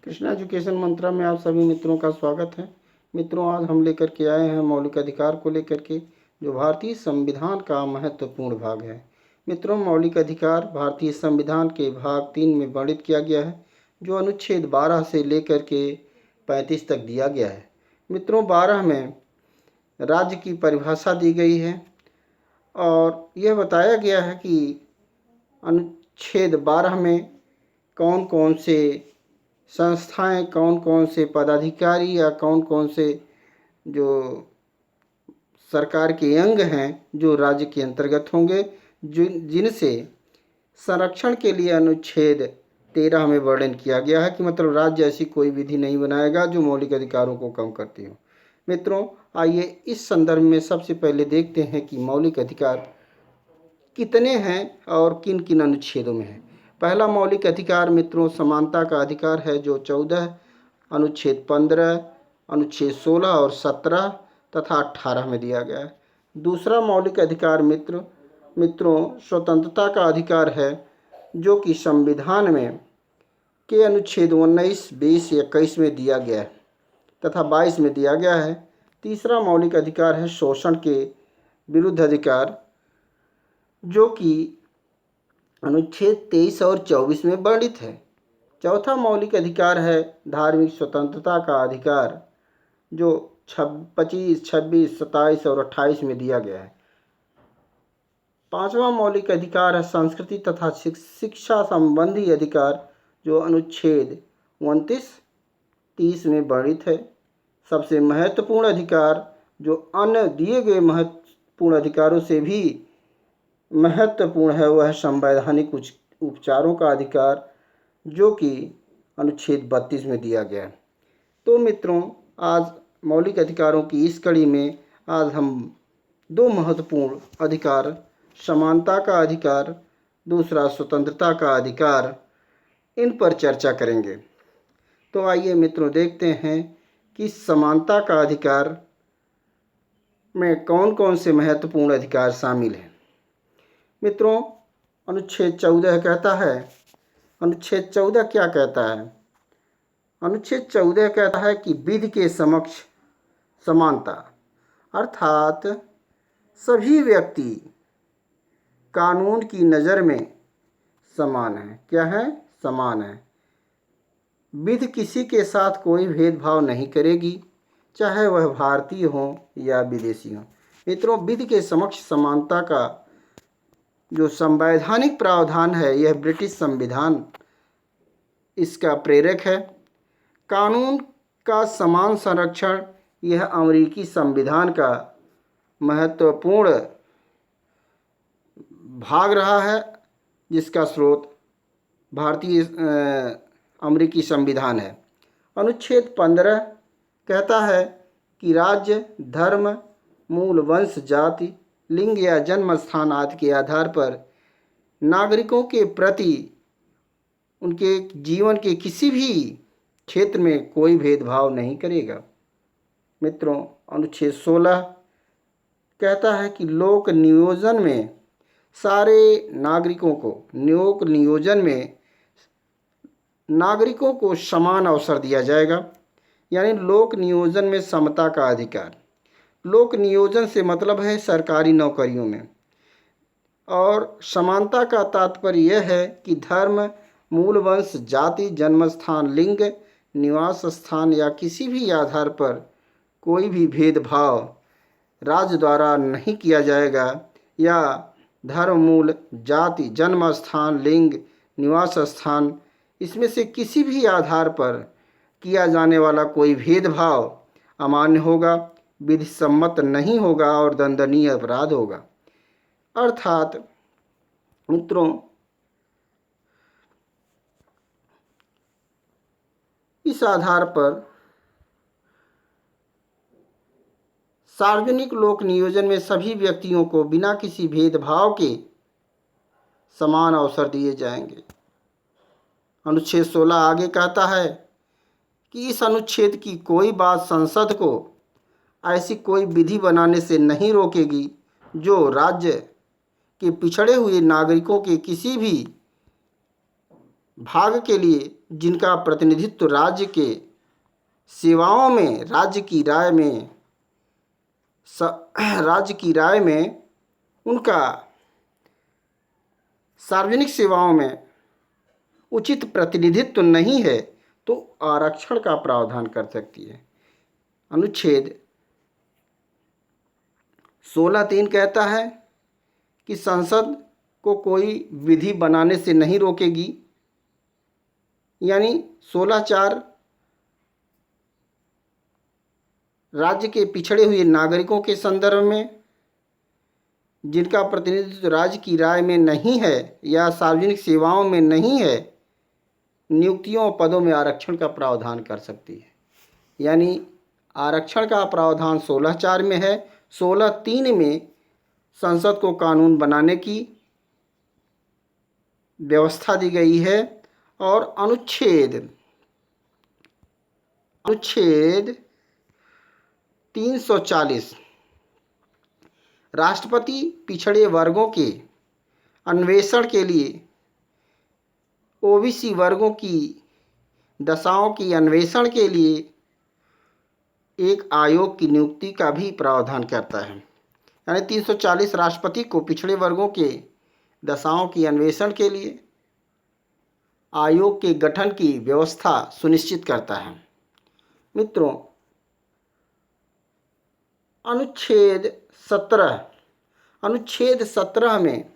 Krishna education मंत्रा में आप सभी मित्रों का स्वागत है। मित्रों, आज हम लेकर के आए हैं मौलिक अधिकार को लेकर के, जो भारतीय संविधान का महत्वपूर्ण भाग है। मित्रों, मौलिक अधिकार भारतीय संविधान के भाग 3 में वर्णित किया गया है, जो अनुच्छेद 12 से लेकर के 35 तक दिया गया है। मित्रों, 12 में राज्य की परिभाषा दी गई है और यह बताया गया है कि अनुच्छेद 12 में कौन कौन से संस्थाएं, कौन कौन से पदाधिकारी या कौन कौन से जो सरकार के अंग हैं जो राज्य के अंतर्गत होंगे, जिनसे संरक्षण के लिए अनुच्छेद 13 में वर्णन किया गया है कि मतलब राज्य ऐसी कोई विधि नहीं बनाएगा जो मौलिक अधिकारों को कम करती हो। मित्रों, आइए इस संदर्भ में सबसे पहले देखते हैं कि मौलिक अधिकार कितने हैं और किन किन अनुच्छेदों में हैं। पहला मौलिक अधिकार मित्रों समानता का अधिकार है, जो 14, अनुच्छेद 15, अनुच्छेद 16 और 17 तथा 18 में दिया गया है। दूसरा मौलिक अधिकार मित्रों स्वतंत्रता का अधिकार है, जो कि संविधान में के अनुच्छेद 19, 20, 21 में दिया गया है तथा 22 में दिया गया है। तीसरा मौलिक अधिकार है शोषण के विरुद्ध अधिकार, जो कि अनुच्छेद 23 और 24 में वर्णित है। चौथा मौलिक अधिकार है धार्मिक स्वतंत्रता का अधिकार, जो 25, 26, 27 और 28 में दिया गया है। पांचवा मौलिक अधिकार है संस्कृति तथा शिक्षा संबंधी अधिकार, जो अनुच्छेद 29, 30 में वर्णित है। सबसे महत्वपूर्ण अधिकार, जो अन्य दिए गए महत्वपूर्ण अधिकारों से भी महत्वपूर्ण है, वह संवैधानिक उपचारों का अधिकार, जो कि अनुच्छेद 32 में दिया गया है। तो मित्रों, आज मौलिक अधिकारों की इस कड़ी में आज हम दो महत्वपूर्ण अधिकार, समानता का अधिकार, दूसरा स्वतंत्रता का अधिकार, इन पर चर्चा करेंगे। तो आइए मित्रों देखते हैं कि समानता का अधिकार में कौन कौन से महत्वपूर्ण अधिकार शामिल हैं। मित्रों, अनुच्छेद 14 कहता है, अनुच्छेद 14 क्या कहता है? अनुच्छेद 14 कहता है कि विधि के समक्ष समानता, अर्थात सभी व्यक्ति कानून की नज़र में समान है। क्या है? समान है। विधि किसी के साथ कोई भेदभाव नहीं करेगी, चाहे वह भारतीय हो या विदेशी हो। मित्रों, विधि के समक्ष समानता का जो संवैधानिक प्रावधान है, यह ब्रिटिश संविधान इसका प्रेरक है। कानून का समान संरक्षण, यह अमेरिकी संविधान का महत्वपूर्ण भाग रहा है, जिसका स्रोत भारतीय अमेरिकी संविधान है। अनुच्छेद 15 कहता है कि राज्य धर्म, मूल वंश, जाति, लिंग या जन्म स्थान आदि के आधार पर नागरिकों के प्रति उनके जीवन के किसी भी क्षेत्र में कोई भेदभाव नहीं करेगा। मित्रों, अनुच्छेद 16 कहता है कि लोक नियोजन में सारे नागरिकों को, लोक नियोजन में नागरिकों को समान अवसर दिया जाएगा, यानी लोक नियोजन में समता का अधिकार। लोक नियोजन से मतलब है सरकारी नौकरियों में, और समानता का तात्पर्य यह है कि धर्म, मूल वंश, जाति, जन्म स्थान, लिंग, निवास स्थान या किसी भी आधार पर कोई भी भेदभाव राज्य द्वारा नहीं किया जाएगा, या धर्म, मूल, जाति, जन्म स्थान, लिंग, निवास स्थान, इसमें से किसी भी आधार पर किया जाने वाला कोई भेदभाव अमान्य होगा, विधि सम्मत नहीं होगा और दंडनीय अपराध होगा। अर्थात मित्रों, इस आधार पर सार्वजनिक लोक नियोजन में सभी व्यक्तियों को बिना किसी भेदभाव के समान अवसर दिए जाएंगे। अनुच्छेद 16 आगे कहता है कि इस अनुच्छेद की कोई बात संसद को ऐसी कोई विधि बनाने से नहीं रोकेगी जो राज्य के पिछड़े हुए नागरिकों के किसी भी भाग के लिए जिनका प्रतिनिधित्व राज्य के सेवाओं में राज्य की राय में उनका सार्वजनिक सेवाओं में उचित प्रतिनिधित्व नहीं है तो आरक्षण का प्रावधान कर सकती है। अनुच्छेद 16(3) कहता है कि संसद को कोई विधि बनाने से नहीं रोकेगी, यानी 16(4) राज्य के पिछड़े हुए नागरिकों के संदर्भ में जिनका प्रतिनिधित्व राज्य की राय में नहीं है या सार्वजनिक सेवाओं में नहीं है, नियुक्तियों और पदों में आरक्षण का प्रावधान कर सकती है। यानी आरक्षण का प्रावधान 16(4) में है। 16(3) में संसद को कानून बनाने की व्यवस्था दी गई है और अनुच्छेद 340 राष्ट्रपति पिछड़े वर्गों के अन्वेषण के लिए ओबीसी वर्गों की दशाओं की अन्वेषण के लिए एक आयोग की नियुक्ति का भी प्रावधान करता है। यानी 340 राष्ट्रपति को पिछड़े वर्गों के दशाओं की अन्वेषण के लिए आयोग के गठन की व्यवस्था सुनिश्चित करता है। मित्रों, अनुच्छेद 17 में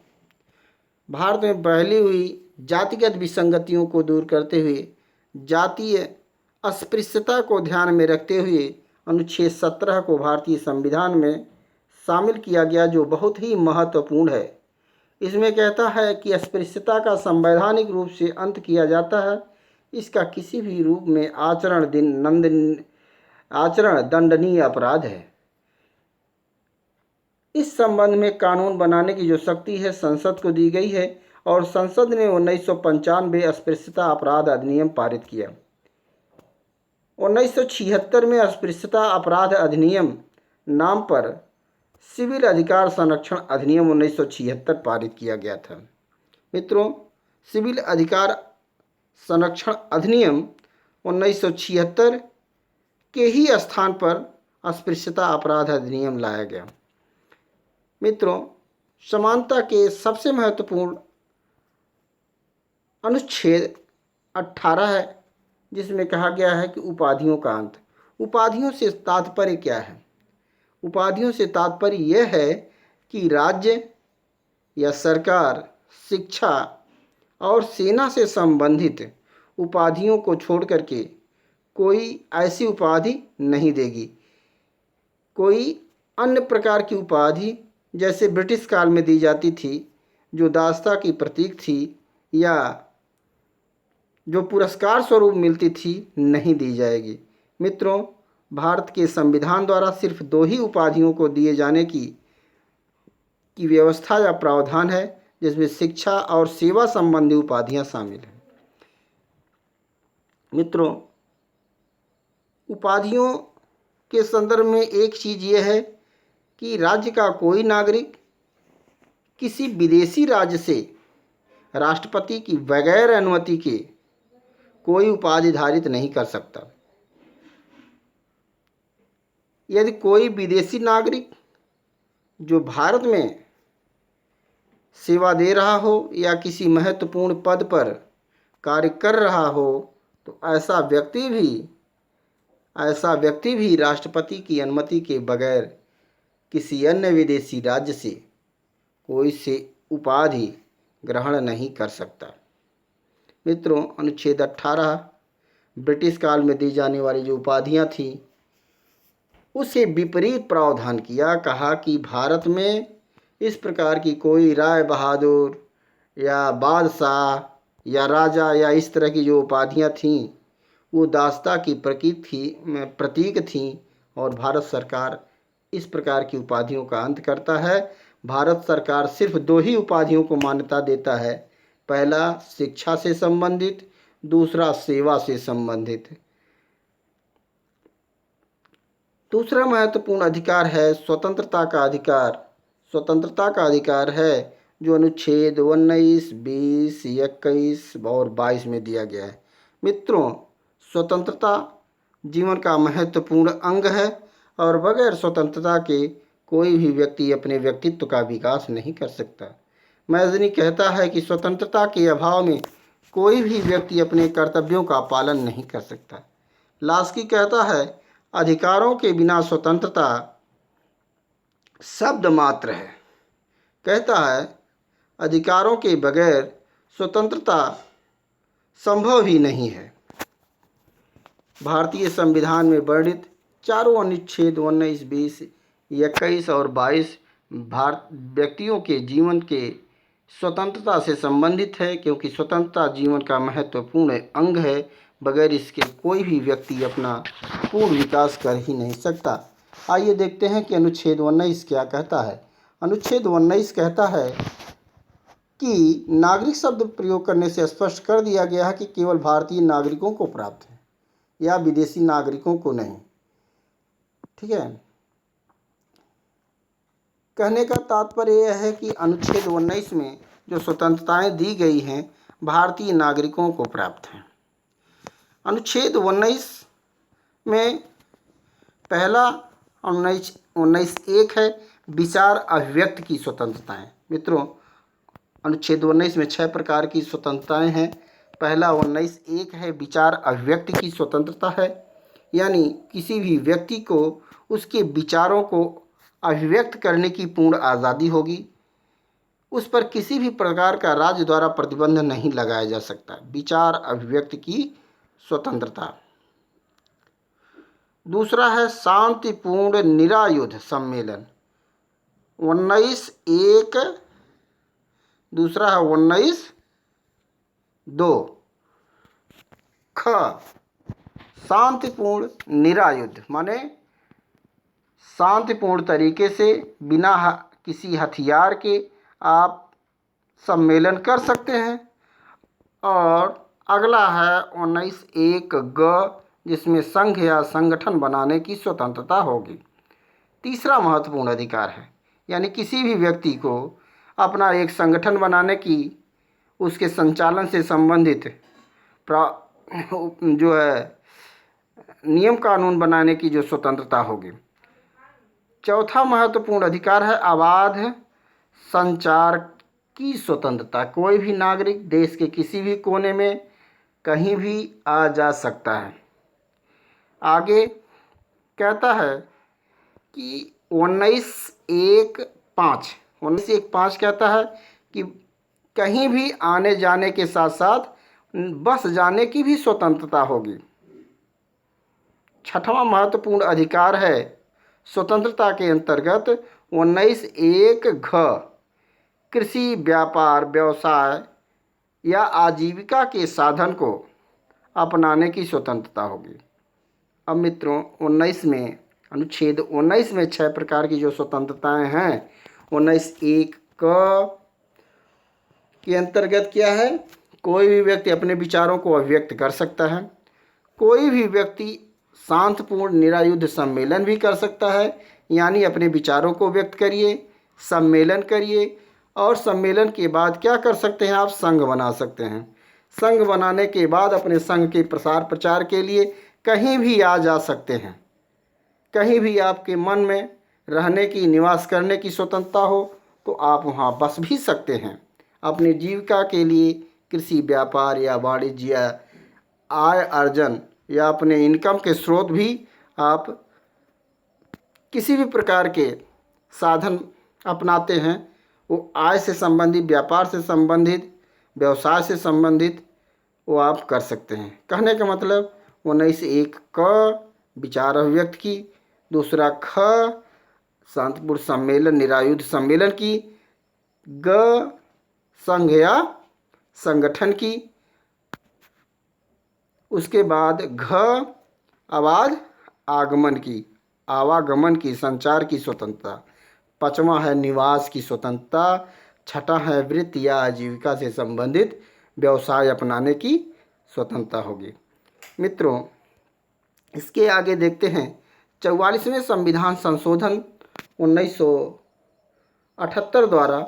भारत में फैली हुई जातिगत विसंगतियों को दूर करते हुए जातीय अस्पृश्यता को ध्यान में रखते हुए अनुच्छेद 17 को भारतीय संविधान में शामिल किया गया, जो बहुत ही महत्वपूर्ण है। इसमें कहता है कि अस्पृश्यता का संवैधानिक रूप से अंत किया जाता है। इसका किसी भी रूप में आचरण दंडनीय अपराध है। इस संबंध में कानून बनाने की जो शक्ति है संसद को दी गई है और संसद ने 1995 अस्पृश्यता अपराध अधिनियम पारित किया। 1976 में अस्पृश्यता अपराध अधिनियम नाम पर सिविल अधिकार संरक्षण अधिनियम 1976 पारित किया गया था। मित्रों, सिविल अधिकार संरक्षण अधिनियम 1976 के ही स्थान पर अस्पृश्यता अपराध अधिनियम लाया गया। मित्रों, समानता के सबसे महत्वपूर्ण अनुच्छेद 18 है, जिसमें कहा गया है कि उपाधियों का अंत। उपाधियों से तात्पर्य क्या है? उपाधियों से तात्पर्य यह है कि राज्य या सरकार शिक्षा और सेना से संबंधित उपाधियों को छोड़ करके कोई ऐसी उपाधि नहीं देगी। कोई अन्य प्रकार की उपाधि जैसे ब्रिटिश काल में दी जाती थी, जो दासता की प्रतीक थी या जो पुरस्कार स्वरूप मिलती थी, नहीं दी जाएगी। मित्रों, भारत के संविधान द्वारा सिर्फ 2 ही उपाधियों को दिए जाने की व्यवस्था या प्रावधान है, जिसमें शिक्षा और सेवा संबंधी उपाधियां शामिल हैं। मित्रों, उपाधियों के संदर्भ में एक चीज़ यह है कि राज्य का कोई नागरिक किसी विदेशी राज्य से राष्ट्रपति की बगैर अनुमति के कोई उपाधि धारित नहीं कर सकता। यदि कोई विदेशी नागरिक जो भारत में सेवा दे रहा हो या किसी महत्वपूर्ण पद पर कार्य कर रहा हो, तो ऐसा व्यक्ति भी राष्ट्रपति की अनुमति के बगैर किसी अन्य विदेशी राज्य से कोई से उपाधि ग्रहण नहीं कर सकता। मित्रों, अनुच्छेद 18 ब्रिटिश काल में दी जाने वाली जो उपाधियां थीं, उसे विपरीत प्रावधान किया। कहा कि भारत में इस प्रकार की कोई राय बहादुर या बादशाह या राजा या इस तरह की जो उपाधियां थीं, वो दासता की प्रतीक थीं और भारत सरकार इस प्रकार की उपाधियों का अंत करता है। भारत सरकार सिर्फ 2 ही उपाधियों को मान्यता देता है। पहला शिक्षा से संबंधित, दूसरा सेवा से संबंधित। दूसरा महत्वपूर्ण अधिकार है स्वतंत्रता का अधिकार। स्वतंत्रता का अधिकार है जो अनुच्छेद 19, 20, 21 और 22 में दिया गया है। मित्रों, स्वतंत्रता जीवन का महत्वपूर्ण अंग है और बगैर स्वतंत्रता के कोई भी व्यक्ति अपने व्यक्तित्व का विकास नहीं कर सकता। मैजनी कहता है कि स्वतंत्रता के अभाव में कोई भी व्यक्ति अपने कर्तव्यों का पालन नहीं कर सकता। लास्की कहता है, अधिकारों के बिना स्वतंत्रता शब्द मात्र है। कहता है, अधिकारों के बगैर स्वतंत्रता संभव ही नहीं है। भारतीय संविधान में वर्णित चारों अनुच्छेद 19, 20, 21 और 22 व्यक्तियों के जीवन के स्वतंत्रता से संबंधित है, क्योंकि स्वतंत्रता जीवन का महत्वपूर्ण अंग है। बगैर इसके कोई भी व्यक्ति अपना पूर्ण विकास कर ही नहीं सकता। आइए देखते हैं कि अनुच्छेद 19 क्या कहता है। अनुच्छेद 19 कहता है कि नागरिक शब्द प्रयोग करने से स्पष्ट कर दिया गया है कि केवल भारतीय नागरिकों को प्राप्त है या विदेशी नागरिकों को नहीं। ठीक है, कहने का तात्पर्य यह है कि अनुच्छेद 19 में जो स्वतंत्रताएं दी गई हैं भारतीय नागरिकों को प्राप्त हैं। अनुच्छेद 19 में पहला 19(1) है विचार अभिव्यक्ति की स्वतंत्रताएं। मित्रों, अनुच्छेद 19 में 6 प्रकार की स्वतंत्रताएं हैं। पहला 19(1) है विचार अभिव्यक्ति की स्वतंत्रता है, यानी किसी भी व्यक्ति को उसके विचारों को अभिव्यक्त करने की पूर्ण आज़ादी होगी। उस पर किसी भी प्रकार का राज्य द्वारा प्रतिबंध नहीं लगाया जा सकता। विचार अभिव्यक्ति की स्वतंत्रता। दूसरा है शांतिपूर्ण निरायुध सम्मेलन 19(1). दूसरा है 19(2) ख शांतिपूर्ण निरायुध माने शांतिपूर्ण तरीके से बिना किसी हथियार के आप सम्मेलन कर सकते हैं। और अगला है 19(1) ग, जिसमें संघ या संगठन बनाने की स्वतंत्रता होगी। तीसरा महत्वपूर्ण अधिकार है, यानी किसी भी व्यक्ति को अपना एक संगठन बनाने की, उसके संचालन से संबंधित जो है नियम कानून बनाने की जो स्वतंत्रता होगी। चौथा महत्वपूर्ण अधिकार है अबाध संचार की स्वतंत्रता। कोई भी नागरिक देश के किसी भी कोने में कहीं भी आ जा सकता है। आगे कहता है कि 19(1)(5) कहता है कि कहीं भी आने जाने के साथ साथ बस जाने की भी स्वतंत्रता होगी। छठवां महत्वपूर्ण अधिकार है स्वतंत्रता के अंतर्गत 19(1) घ कृषि, व्यापार, व्यवसाय या आजीविका के साधन को अपनाने की स्वतंत्रता होगी। अब मित्रों, अनुच्छेद 19 में 6 प्रकार की जो स्वतंत्रताएं हैं, 19(1) क के अंतर्गत क्या है? कोई भी व्यक्ति अपने विचारों को अभिव्यक्त कर सकता है। कोई भी व्यक्ति शांतिपूर्ण निरायुध सम्मेलन भी कर सकता है, यानी अपने विचारों को व्यक्त करिए, सम्मेलन करिए, और सम्मेलन के बाद क्या कर सकते हैं आप? संघ बना सकते हैं। संघ बनाने के बाद अपने संघ के प्रसार प्रचार के लिए कहीं भी आ जा सकते हैं। कहीं भी आपके मन में रहने की, निवास करने की स्वतंत्रता हो तो आप वहाँ बस भी सकते हैं। अपनी जीविका के लिए कृषि, व्यापार या वाणिज्य या आय अर्जन या अपने इनकम के स्रोत भी आप किसी भी प्रकार के साधन अपनाते हैं, वो आय से संबंधित, व्यापार से संबंधित, व्यवसाय से संबंधित वो आप कर सकते हैं। कहने का मतलब 19(1) क विचार अभिव्यक्त की, दूसरा ख शांतिपूर्ण सम्मेलन, निरायुध सम्मेलन की, ग संघ या संगठन की, उसके बाद घ अबाध आवागमन की, संचार की स्वतंत्रता। पांचवा है निवास की स्वतंत्रता। छठा है वृत्ति या आजीविका से संबंधित व्यवसाय अपनाने की स्वतंत्रता होगी। मित्रों, इसके आगे देखते हैं 44वें संविधान संशोधन 1978 द्वारा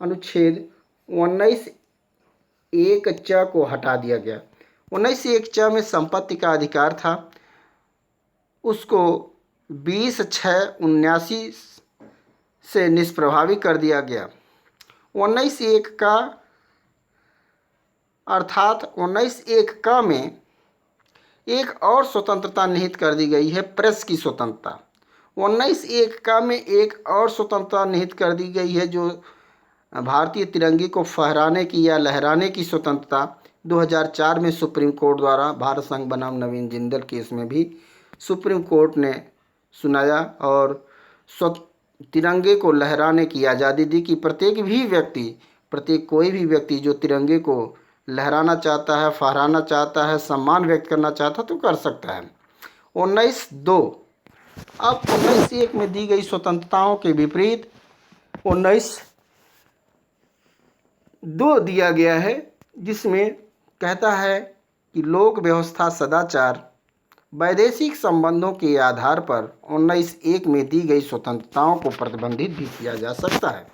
अनुच्छेद 19(1) को हटा दिया गया। 19(1) में संपत्ति का अधिकार था, उसको 20/6/79 से निष्प्रभावी कर दिया गया। 19(1) का अर्थात 19(1) में एक और स्वतंत्रता निहित कर दी गई है, प्रेस की स्वतंत्रता। 19(1) में एक और स्वतंत्रता निहित कर दी गई है, जो भारतीय तिरंगे को फहराने की या लहराने की स्वतंत्रता। 2004 में सुप्रीम कोर्ट द्वारा भारत संघ बनाम नवीन जिंदल केस में भी सुप्रीम कोर्ट ने सुनाया और तिरंगे को लहराने की आज़ादी दी कि प्रत्येक कोई भी व्यक्ति जो तिरंगे को लहराना चाहता है, फहराना चाहता है, सम्मान व्यक्त करना चाहता है तो कर सकता है। 19(2) अब 19(1) में दी गई स्वतंत्रताओं के विपरीत 19(2) दिया गया है, जिसमें कहता है कि लोक व्यवस्था, सदाचार, वैदेशिक संबंधों के आधार पर 19(1) में दी गई स्वतंत्रताओं को प्रतिबंधित भी किया जा सकता है।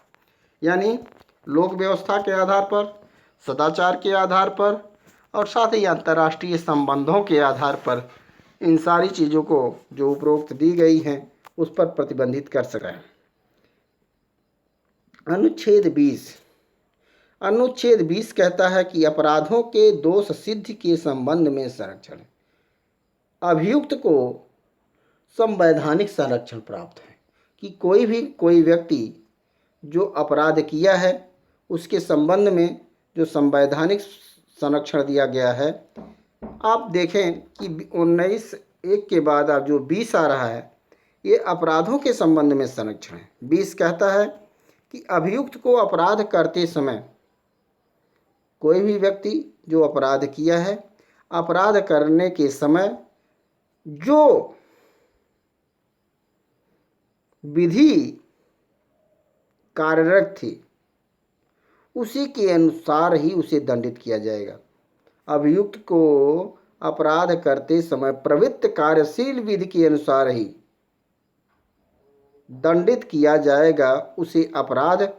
यानी लोक व्यवस्था के आधार पर, सदाचार के आधार पर और साथ ही अंतर्राष्ट्रीय संबंधों के आधार पर इन सारी चीज़ों को जो उपरोक्त दी गई हैं उस पर प्रतिबंधित कर सकता है। अनुच्छेद 20 कहता है कि अपराधों के दोष सिद्धि के संबंध में संरक्षण। अभियुक्त को संवैधानिक संरक्षण प्राप्त है कि कोई व्यक्ति जो अपराध किया है उसके संबंध में जो संवैधानिक संरक्षण दिया गया है। आप देखें कि 19(1) के बाद अब जो 20 आ रहा है ये अपराधों के संबंध में संरक्षण है। 20 कहता है कि अभियुक्त को अपराध करते समय, कोई भी व्यक्ति जो अपराध किया है, अपराध करने के समय जो विधि कार्यरत थी उसी के अनुसार ही उसे दंडित किया जाएगा। अभियुक्त को अपराध करते समय प्रवृत्त कार्यशील विधि के अनुसार ही दंडित किया जाएगा उसे अपराध,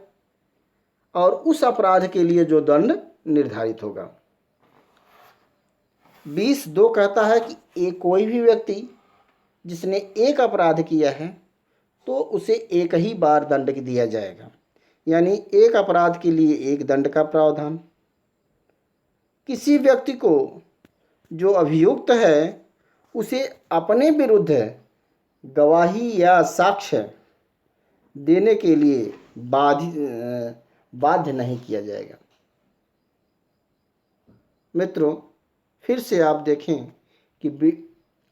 और उस अपराध के लिए जो दंड निर्धारित होगा। 20(2) कहता है कि कोई भी व्यक्ति जिसने एक अपराध किया है तो उसे एक ही बार दंड दिया जाएगा, यानी एक अपराध के लिए एक दंड का प्रावधान। किसी व्यक्ति को जो अभियुक्त है उसे अपने विरुद्ध गवाही या साक्ष्य देने के लिए बाध्य नहीं किया जाएगा। मित्रों, फिर से आप देखें कि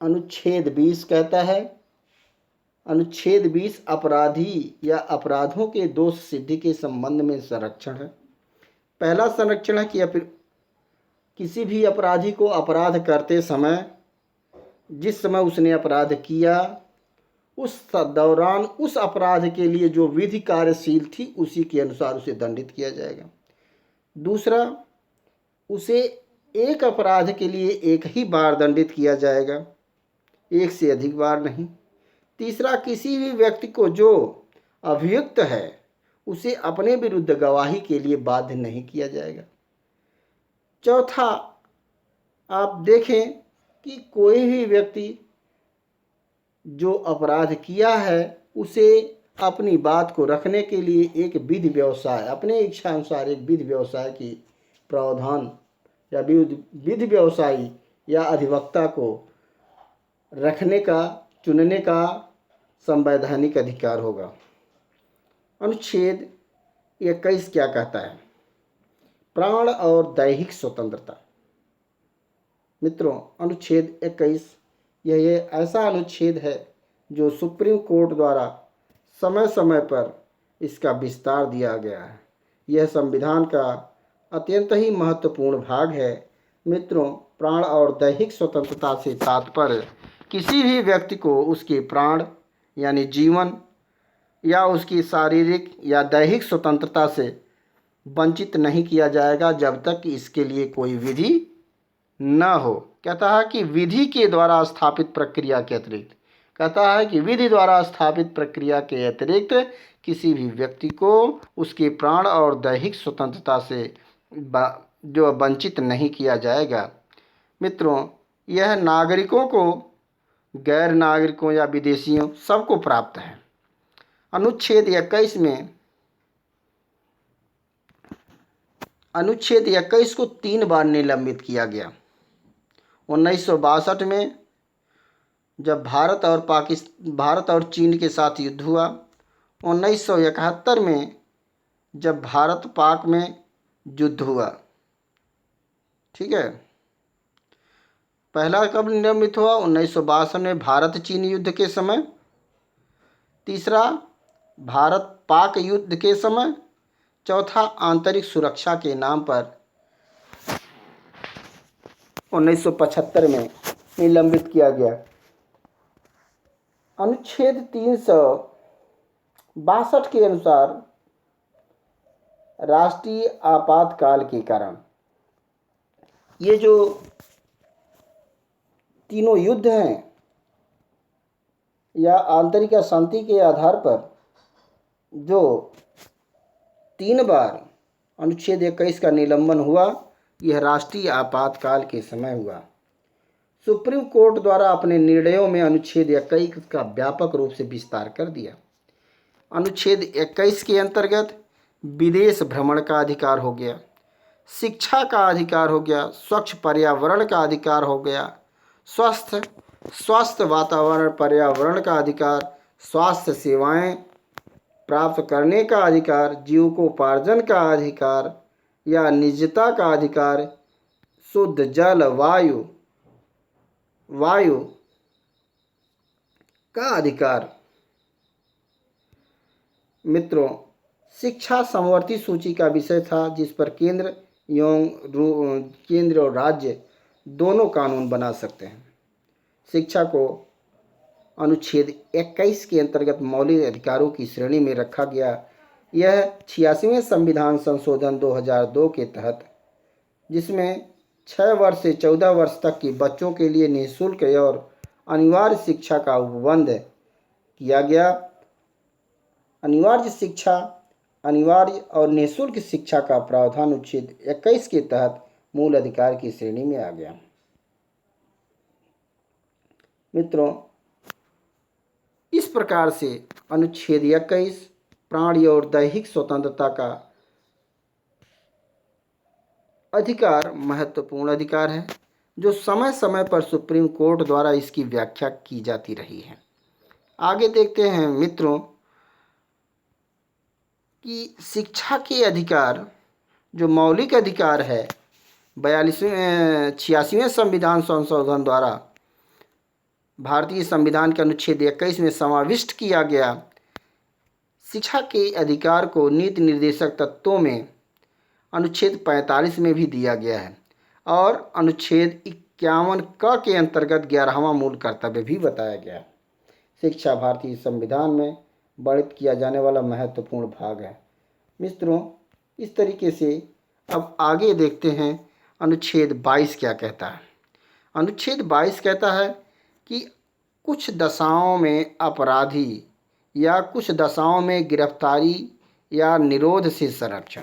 अनुच्छेद 20 कहता है, अनुच्छेद 20 अपराधी या अपराधों के दोष सिद्धि के संबंध में संरक्षण है। पहला संरक्षण है कि किसी भी अपराधी को अपराध करते समय, जिस समय उसने अपराध किया उस दौरान उस अपराध के लिए जो विधि कार्यशील थी उसी के अनुसार उसे दंडित किया जाएगा। दूसरा, उसे एक अपराध के लिए एक ही बार दंडित किया जाएगा, एक से अधिक बार नहीं। तीसरा, किसी भी व्यक्ति को जो अभियुक्त है उसे अपने विरुद्ध गवाही के लिए बाध्य नहीं किया जाएगा। चौथा, आप देखें कि कोई भी व्यक्ति जो अपराध किया है उसे अपनी बात को रखने के लिए एक विधि व्यवसाय, अपने इच्छा अनुसार एक विधि व्यवसाय की प्रावधान या विधि व्यवसायी या अधिवक्ता को रखने का, चुनने का संवैधानिक अधिकार होगा। अनुच्छेद 21 क्या कहता है? प्राण और दैहिक स्वतंत्रता। मित्रों, अनुच्छेद 21 यह ऐसा अनुच्छेद है जो सुप्रीम कोर्ट द्वारा समय समय पर इसका विस्तार दिया गया है। यह संविधान का अत्यंत ही महत्वपूर्ण भाग है। मित्रों, प्राण और दैहिक स्वतंत्रता से तात्पर्य किसी भी व्यक्ति को उसके प्राण यानी जीवन या उसकी शारीरिक या दैहिक स्वतंत्रता से वंचित नहीं किया जाएगा जब तक कि इसके लिए कोई विधि न हो। कहता है कि विधि के द्वारा स्थापित प्रक्रिया के अतिरिक्त, कहता है कि विधि द्वारा स्थापित प्रक्रिया के अतिरिक्त किसी भी व्यक्ति को उसके प्राण और दैहिक स्वतंत्रता से जो वंचित नहीं किया जाएगा। मित्रों, यह नागरिकों को, गैर नागरिकों या विदेशियों सबको प्राप्त है। अनुच्छेद 21 को 3 बार निलंबित किया गया। 1962 में जब भारत और चीन के साथ युद्ध हुआ, 1971 में जब भारत पाक में युद्ध हुआ। ठीक है, पहला कब निलंबित हुआ? 1962 में भारत चीन युद्ध के समय, तीसरा भारत पाक युद्ध के समय, चौथा आंतरिक सुरक्षा के नाम पर 1975 में निलंबित किया गया। अनुच्छेद 362 के अनुसार राष्ट्रीय आपातकाल के कारण ये जो तीनों युद्ध हैं या आंतरिक अशांति के आधार पर जो 3 बार अनुच्छेद 21 का निलंबन हुआ, यह राष्ट्रीय आपातकाल के समय हुआ। सुप्रीम कोर्ट द्वारा अपने निर्णयों में अनुच्छेद 21 का व्यापक रूप से विस्तार कर दिया। अनुच्छेद 21 के अंतर्गत विदेश भ्रमण का अधिकार हो गया, शिक्षा का अधिकार हो गया, स्वच्छ पर्यावरण का अधिकार हो गया, स्वस्थ वातावरण पर्यावरण का अधिकार, स्वास्थ्य सेवाएं प्राप्त करने का अधिकार, जीविकोपार्जन का अधिकार या निजता का अधिकार, शुद्ध जल वायु का अधिकार। मित्रों, शिक्षा समवर्ती सूची का विषय था जिस पर केंद्र और राज्य दोनों कानून बना सकते हैं। शिक्षा को अनुच्छेद 21 के अंतर्गत मौलिक अधिकारों की श्रेणी में रखा गया। यह 86वें संविधान संशोधन 2002 के तहत, जिसमें 6 वर्ष से 14 वर्ष तक के बच्चों के लिए निःशुल्क और अनिवार्य शिक्षा का उपबंध किया गया। अनिवार्य और निःशुल्क शिक्षा का प्रावधान अनुच्छेद 21 के तहत मूल अधिकार की श्रेणी में आ गया। मित्रों, इस प्रकार से अनुच्छेद 21 प्राणी और दैहिक स्वतंत्रता का अधिकार महत्वपूर्ण अधिकार है जो समय समय पर सुप्रीम कोर्ट द्वारा इसकी व्याख्या की जाती रही है। आगे देखते हैं मित्रों कि शिक्षा के अधिकार जो मौलिक अधिकार है 86वें संविधान संशोधन द्वारा भारतीय संविधान के अनुच्छेद 21 में समाविष्ट किया गया। शिक्षा के अधिकार को नीति निर्देशक तत्वों में अनुच्छेद 45 में भी दिया गया है और अनुच्छेद 51 क के अंतर्गत 11वां मूल कर्तव्य भी बताया गया है। शिक्षा भारतीय संविधान में वर्णित किया जाने वाला महत्वपूर्ण भाग है। मित्रों, इस तरीके से अब आगे देखते हैं अनुच्छेद 22 क्या कहता है। अनुच्छेद 22 कहता है कि कुछ दशाओं में अपराधी या कुछ दशाओं में गिरफ्तारी या निरोध से संरक्षण।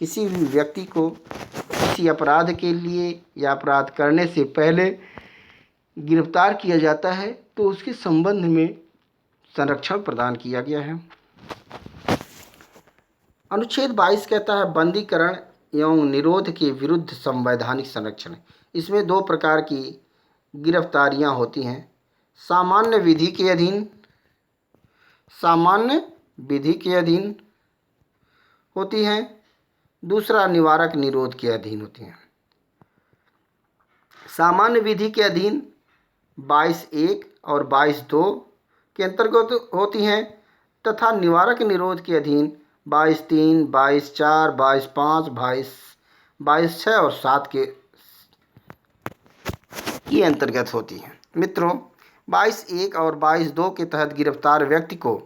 किसी भी व्यक्ति को किसी अपराध के लिए या अपराध करने से पहले गिरफ्तार किया जाता है तो उसके संबंध में संरक्षण प्रदान किया गया है। अनुच्छेद 22 कहता है बंदीकरण एवं निरोध के विरुद्ध संवैधानिक संरक्षण। इसमें 2 प्रकार की गिरफ्तारियां होती हैं। सामान्य विधि के अधीन होती हैं, दूसरा निवारक निरोध के अधीन होती हैं। सामान्य विधि के अधीन 22(1) और 22(2) के अंतर्गत होती हैं तथा निवारक निरोध के अधीन 22(3), 22(4), 22(5), 22(6) और 7 के अंतर्गत होती हैं। मित्रों, 22(1) और 22(2) के तहत गिरफ्तार व्यक्ति को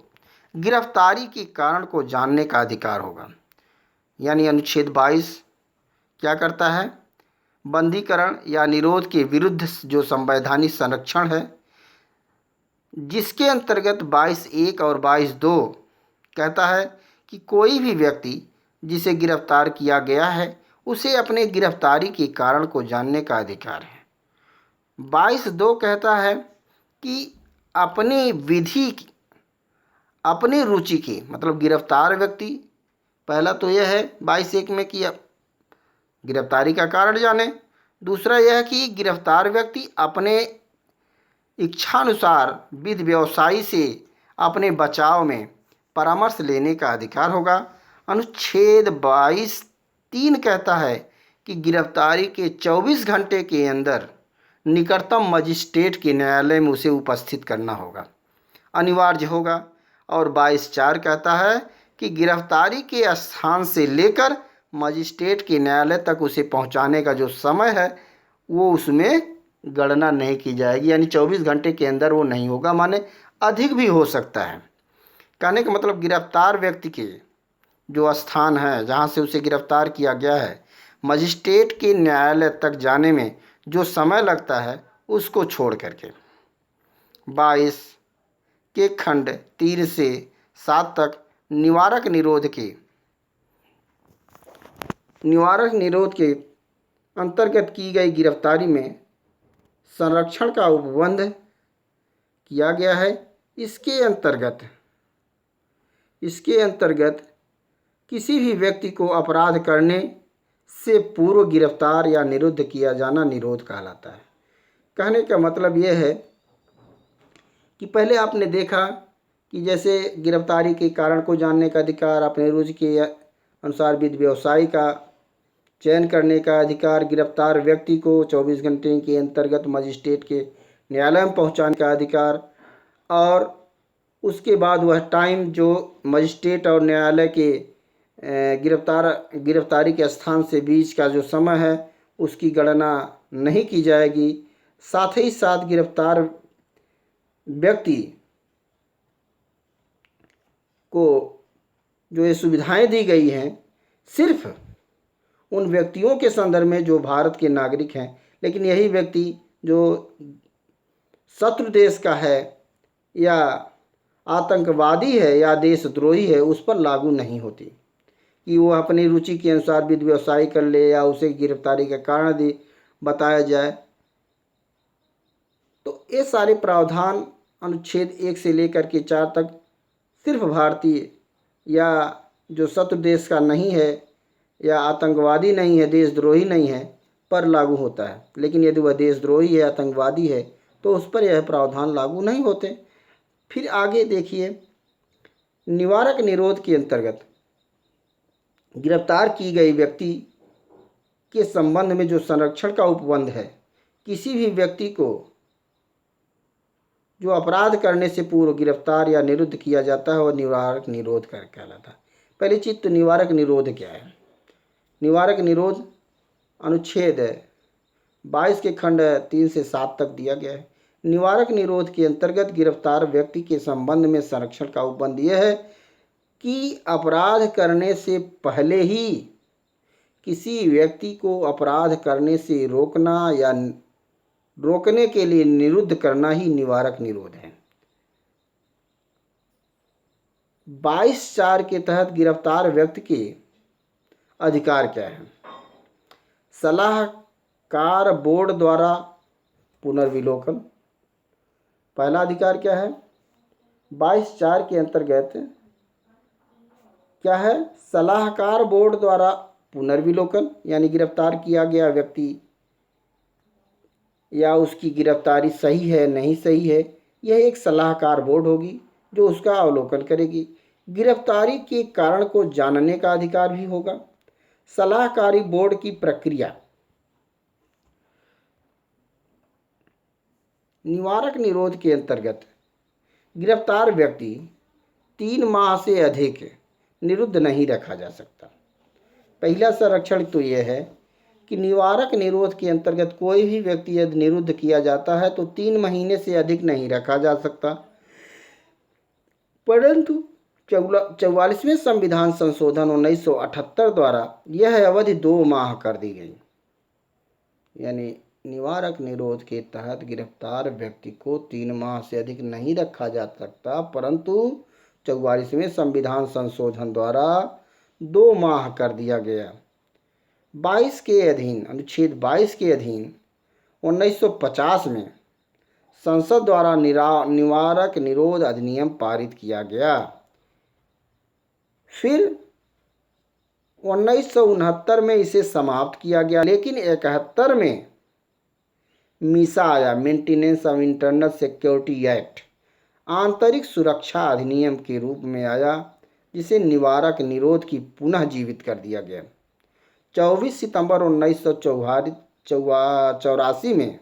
गिरफ्तारी के कारण को जानने का अधिकार होगा। यानी अनुच्छेद 22 क्या करता है? बंदीकरण या निरोध के विरुद्ध जो संवैधानिक संरक्षण है जिसके अंतर्गत 22(1) और 22(2) कहता है कि कोई भी व्यक्ति जिसे गिरफ्तार किया गया है उसे अपने गिरफ्तारी के कारण को जानने का अधिकार है। 22(2) कहता है कि अपनी विधि अपनी रुचि की, मतलब गिरफ्तार व्यक्ति, पहला तो यह है 22(1) में कि गिरफ्तारी का कारण जाने। दूसरा यह है कि गिरफ्तार व्यक्ति अपने इच्छानुसार विधि व्यवसायी से अपने बचाव में परामर्श लेने का अधिकार होगा। अनुच्छेद 22(3) कहता है कि गिरफ्तारी के 24 घंटे के अंदर निकटतम मजिस्ट्रेट के न्यायालय में उसे उपस्थित करना होगा, अनिवार्य होगा। और 22(4) कहता है कि गिरफ्तारी के स्थान से लेकर मजिस्ट्रेट के न्यायालय तक उसे पहुंचाने का जो समय है वो उसमें गणना नहीं की जाएगी, यानी 24 घंटे के अंदर वो नहीं होगा, माने अधिक भी हो सकता है। कहने का मतलब गिरफ्तार व्यक्ति के जो स्थान है जहाँ से उसे गिरफ्तार किया गया है, मजिस्ट्रेट के न्यायालय तक जाने में जो समय लगता है उसको छोड़ करके 22 के खंड 3 से 7 तक निवारक निरोध के अंतर्गत की गई गिरफ्तारी में संरक्षण का उपबंध किया गया है। इसके अंतर्गत किसी भी व्यक्ति को अपराध करने से पूर्व गिरफ्तार या निरुद्ध किया जाना निरोध कहलाता है। कहने का मतलब यह है कि पहले आपने देखा कि जैसे गिरफ्तारी के कारण को जानने का अधिकार, अपने रुचि के अनुसार विधि व्यवसायी का चयन करने का अधिकार, गिरफ्तार व्यक्ति को 24 घंटे के अंतर्गत मजिस्ट्रेट के न्यायालय में पहुंचाने का अधिकार, और उसके बाद वह टाइम जो मजिस्ट्रेट और न्यायालय के गिरफ्तारी के स्थान से बीच का जो समय है उसकी गणना नहीं की जाएगी। साथ ही साथ गिरफ्तार व्यक्ति को जो ये सुविधाएं दी गई हैं सिर्फ उन व्यक्तियों के संदर्भ में जो भारत के नागरिक हैं, लेकिन यही व्यक्ति जो शत्रु देश का है या आतंकवादी है या देशद्रोही है उस पर लागू नहीं होती कि वो अपनी रुचि के अनुसार विधि व्यवसाय कर ले या उसे गिरफ्तारी का कारण बताया जाए। तो ये सारे प्रावधान अनुच्छेद 1 से लेकर के 4 तक सिर्फ भारतीय या जो शत्रु देश का नहीं है या आतंकवादी नहीं है, देशद्रोही नहीं है पर लागू होता है। लेकिन यदि वह देशद्रोही है, आतंकवादी है तो उस पर यह प्रावधान लागू नहीं होते। फिर आगे देखिए, निवारक निरोध के अंतर्गत गिरफ्तार की गई व्यक्ति के संबंध में जो संरक्षण का उपबंध है, किसी भी व्यक्ति को जो अपराध करने से पूर्व गिरफ्तार या निरुद्ध किया जाता है वह निवारक निरोध कहलाता है। पहली चीज तो निवारक निरोध क्या है। निवारक निरोध अनुच्छेद 22 के खंड 3 से 7 तक दिया गया है। निवारक निरोध के अंतर्गत गिरफ्तार व्यक्ति के संबंध में संरक्षण का उपबंध यह है कि अपराध करने से पहले ही किसी व्यक्ति को अपराध करने से रोकना या रोकने के लिए निरुद्ध करना ही निवारक निरोध है। 22(4) के तहत गिरफ्तार व्यक्ति के अधिकार क्या है। सलाहकार बोर्ड द्वारा पुनर्विलोकन, पहला अधिकार क्या है। 22(4) के अंतर्गत क्या है, सलाहकार बोर्ड द्वारा पुनर्विलोकन, यानी गिरफ्तार किया गया व्यक्ति या उसकी गिरफ्तारी सही है नहीं सही है, यह एक सलाहकार बोर्ड होगी जो उसका अवलोकन करेगी। गिरफ्तारी के कारण को जानने का अधिकार भी होगा। सलाहकारी बोर्ड की प्रक्रिया निवारक निरोध के अंतर्गत गिरफ्तार व्यक्ति 3 माह से अधिक निरुद्ध नहीं रखा जा सकता। पहला संरक्षण तो यह है कि निवारक निरोध के अंतर्गत कोई भी व्यक्ति यदि निरुद्ध किया जाता है तो 3 महीने से अधिक नहीं रखा जा सकता। परंतु 44वें संविधान संशोधन 1978 द्वारा यह अवधि 2 माह कर दी गई, यानी निवारक निरोध के तहत गिरफ्तार व्यक्ति को 3 माह से अधिक नहीं रखा जा सकता, परंतु 44वें संविधान संशोधन द्वारा 2 माह कर दिया गया। 22 के अधीन, अनुच्छेद 22 के अधीन 1950 में संसद द्वारा निवारक निरोध अधिनियम पारित किया गया। फिर 1969 में इसे समाप्त किया गया, लेकिन 71 में मीसा आया, maintenance of internal security act, आंतरिक सुरक्षा अधिनियम के रूप में आया, जिसे निवारक निरोध की पुनः जीवित कर दिया गया। 24 सितंबर 1984 में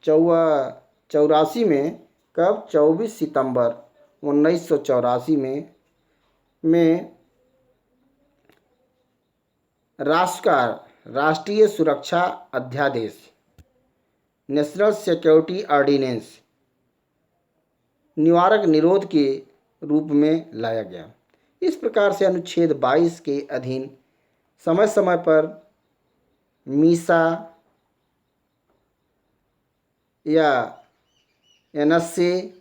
24 सितंबर 1984 में राष्ट्रीय सुरक्षा अध्यादेश, नेशनल सिक्योरिटी ऑर्डिनेंस, निवारक निरोध के रूप में लाया गया। इस प्रकार से अनुच्छेद 22 के अधीन समय समय पर मीसा या एनएसए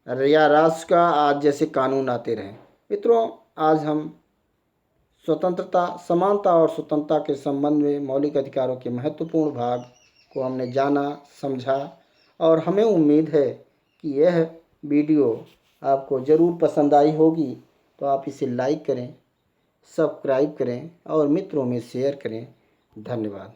या राष्ट्र का आज जैसे कानून आते रहे। मित्रों, आज हम स्वतंत्रता, समानता और स्वतंत्रता के संबंध में मौलिक अधिकारों के महत्वपूर्ण भाग को हमने जाना, समझा, और हमें उम्मीद है कि यह वीडियो आपको ज़रूर पसंद आई होगी। तो आप इसे लाइक करें, सब्सक्राइब करें और मित्रों में शेयर करें। धन्यवाद।